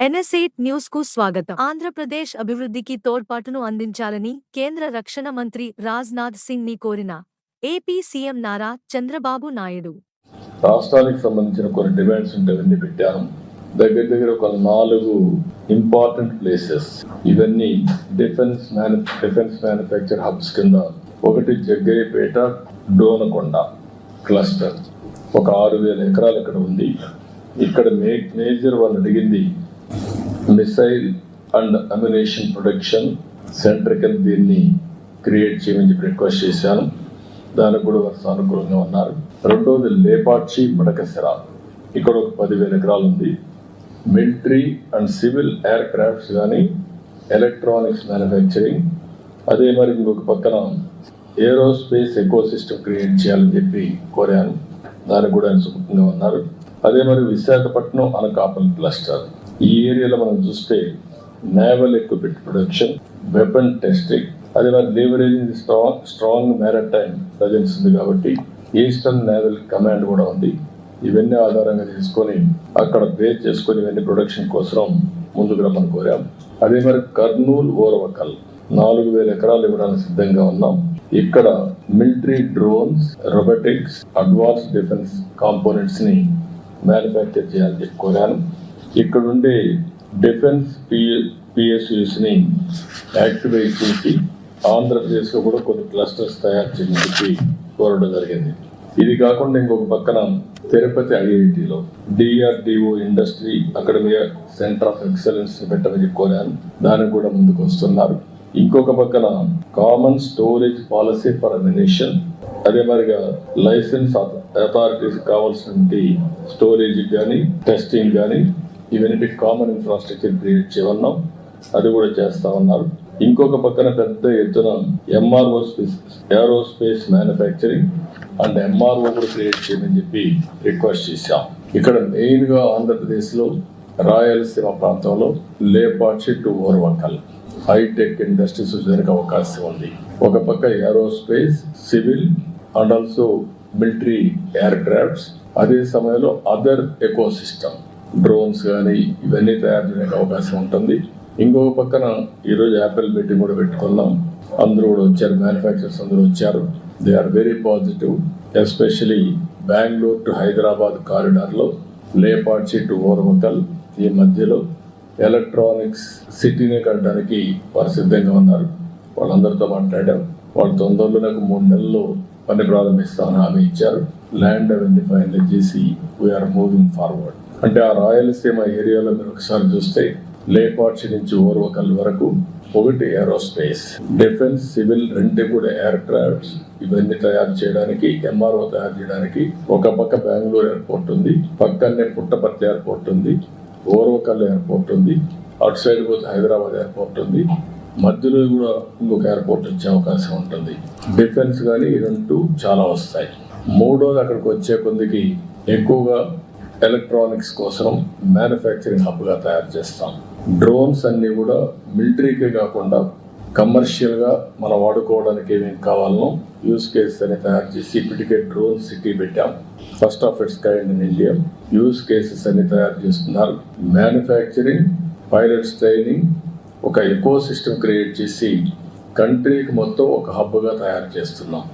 NS8 news కు స్వాగతం. ఆంధ్రప్రదేశ్ అభివృద్ధికి తోడ్పాటును అందించాలని కేంద్ర రక్షణ మంత్రి రాజ్నాథ్ సింగ్ ని కోరిన ఏపీ సీఎం నారా చంద్రబాబు నాయుడు రాష్ట్రానికి సంబంధించిన కొన్ని డిమాండ్స్ ఉంటే పెట్టాను. దగ్గర ఒక 4 ఇంపార్టెంట్ ప్లేసెస్. ఇవన్నీ డిఫెన్స్ మ్యానుఫ్యాక్చర్ హబ్స్ కింద. ఒకటి జగ్గయ్యపేట డోనకొండ క్లస్టర్, ఒక 6,000 ఎకరాలు ఇక్కడ ఉంది. ఇక్కడ మేజర్ వాళ్ళు అడిగింది missile and ammunition production centre కింద దీన్ని క్రియేట్ చేయమని రిక్వెస్ట్ చేశాను. దానికి కూడా వారు సానుకూలంగా ఉన్నారు. రెండోది లేపాక్షి మడకసిర, ఇక్కడ ఒక 10,000 ఎకరాలు ఉంది. Military and civil air crafts కానీ ఎలక్ట్రానిక్స్ మ్యానుఫ్యాక్చరింగ్, అదే మరి ఇంకొక పక్కన ఏరోస్పేస్ ఎకో సిస్టమ్ క్రియేట్ చేయాలని చెప్పి కోరాను. దానికి కూడా ఆయన సుముఖంగా ఉన్నారు. అదే మరి విశాఖపట్నం అనకాపల్లి క్లస్టర్, ఈ ఏరియాలో మనం చూస్తే naval equipment production, weapon testing, అదే మరి లీవరేజింగ్ స్ట్రాంగ్ మ్యారిటైమ్ ప్రజెన్స్ ఉంది కాబట్టి ఈస్టర్న్ నేవల్ కమాండ్ కూడా ఉంది. ఇవన్నీ ఆధారంగా తీసుకొని అక్కడ బేస్ చేసుకొని ఇవన్నీ ప్రొడక్షన్ కోసం ముందుకు రమ్మని కోరాం. అదే మరి కర్నూలు ఓరవకల్ 4,000 ఎకరాలు ఇవ్వడానికి సిద్ధంగా ఉన్నాం. ఇక్కడ military drones, robotics, advance defence components ని మ్యానుఫ్యాక్చర్ చేయాలని చెప్పి కోరాను. ఇక్కడ ఉండే డిఫెన్స్ పిఎస్యూస్ ని యాక్టివేట్ చేసి ఆంధ్రప్రదేశ్ లో కూడా కొన్ని క్లస్టర్స్ తయారు చేయని చెప్పి కోరడం జరిగింది. ఇది కాకుండా ఇంకొక పక్కన తిరుపతి ఐఐటిలో DRDO industry academy centre of excellence పెట్టమని కోరాను. దానికి కూడా ముందుకు వస్తున్నారు. ఇంకొక పక్కన common storage policy for ammunition, అదే మరిగా లైసెన్స్ అథారిటీస్ కావాల్సిన స్టోరేజ్ కానీ టెస్టింగ్ కానీ ఇవన్నీ కామన్ ఇన్ఫ్రాస్ట్రక్చర్ క్రియేట్ చేయమన్నాం. అది కూడా చేస్తా ఉన్నారు. ఇంకొక పక్కన పెద్ద ఎత్తున ఏరోస్పేస్ మ్యానుఫ్యాక్చరింగ్ అండ్ ఎంఆర్ఓ కూడా క్రియేట్ చేయమని చెప్పి రిక్వెస్ట్ చేశాం. ఇక్కడ మెయిన్ గా ఆంధ్రప్రదేశ్ లో రాయలసీమ ప్రాంతంలో Lepakshi to Orvakal hi-tech industries వచ్చేందుకు అవకాశం ఉంది. ఒక పక్క aerospace, civil and also military aircrafts, అదే సమయంలో అదర్ ఎకో సిస్టమ్ డ్రోన్స్ కానీ ఇవన్నీ తయారు చేయడానికి అవకాశం ఉంటుంది. ఇంకొక పక్కన ఈరోజు యాపిల్ మీటింగ్ కూడా పెట్టుకున్నాం. అందరూ కూడా వచ్చారు, మ్యానుఫ్యాక్చరర్స్ అందరూ వచ్చారు. They are very positive. Especially Bengaluru to Hyderabad corridor లో లేపాక్షి టు ఓర్వకల్ ఈ మధ్యలో ఎలక్ట్రానిక్స్ సిటీనే కట్టడానికి వారు సిద్ధంగా ఉన్నారు. వాళ్ళందరితో మాట్లాడాం. వాళ్ళు తొందరలో నాకు 3 నెలల్లో పని ప్రారంభిస్తామని హామీ ఇచ్చారు. ల్యాండ్ అవన్నీ ఫైనల్ చేసి వీఆర్ మూవింగ్ ఫార్వర్డ్. అంటే ఆ రాయలసీమ ఏరియాలో మీరు ఒకసారి చూస్తే లేపాక్షి నుంచి ఓర్వకల్ వరకు ఒకటి ఏరోస్పేస్, డిఫెన్స్, సివిల్ రెండు కూడా ఎయిర్ క్రాఫ్ట్స్ ఇవన్నీ తయారు చేయడానికి, ఎంఆర్ఓ తయారు చేయడానికి ఒక పక్క బెంగళూరు ఎయిర్పోర్ట్ ఉంది, పక్కనే పుట్టపర్తి ఎయిర్పోర్ట్ ఉంది, ఓర్వకల్ ఎయిర్పోర్ట్ ఉంది, అటు సైడ్ పోతే హైదరాబాద్ ఎయిర్పోర్ట్ ఉంది, మధ్యలో కూడా ఇంకొక ఎయిర్పోర్ట్ వచ్చే అవకాశం ఉంటుంది. డిఫెన్స్ కానీ ఈ 2 చాలా వస్తాయి. మూడోది అక్కడికి వచ్చే కొద్దికి ఎక్కువగా ఎలక్ట్రానిక్స్ కోసం మ్యానుఫ్యాక్చరింగ్ హబ్ గా తయారు చేస్తాం. డ్రోన్స్ అన్ని కూడా మిలిటరీకే కాకుండా కమర్షియల్ గా మనం వాడుకోవడానికి ఏమేమి కావాలనో యూస్ కేసెస్ అని తయారు చేసి ఇప్పటికే డ్రోన్ సిటీ పెట్టాం. First of it's kind in India. Use cases అన్ని తయారు చేస్తున్నారు. మ్యానుఫ్యాక్చరింగ్, పైలట్స్ ట్రైనింగ్, ఒక ఎకో సిస్టమ్ క్రియేట్ చేసి కంట్రీకి మొత్తం ఒక హబ్ గా తయారు చేస్తున్నాం.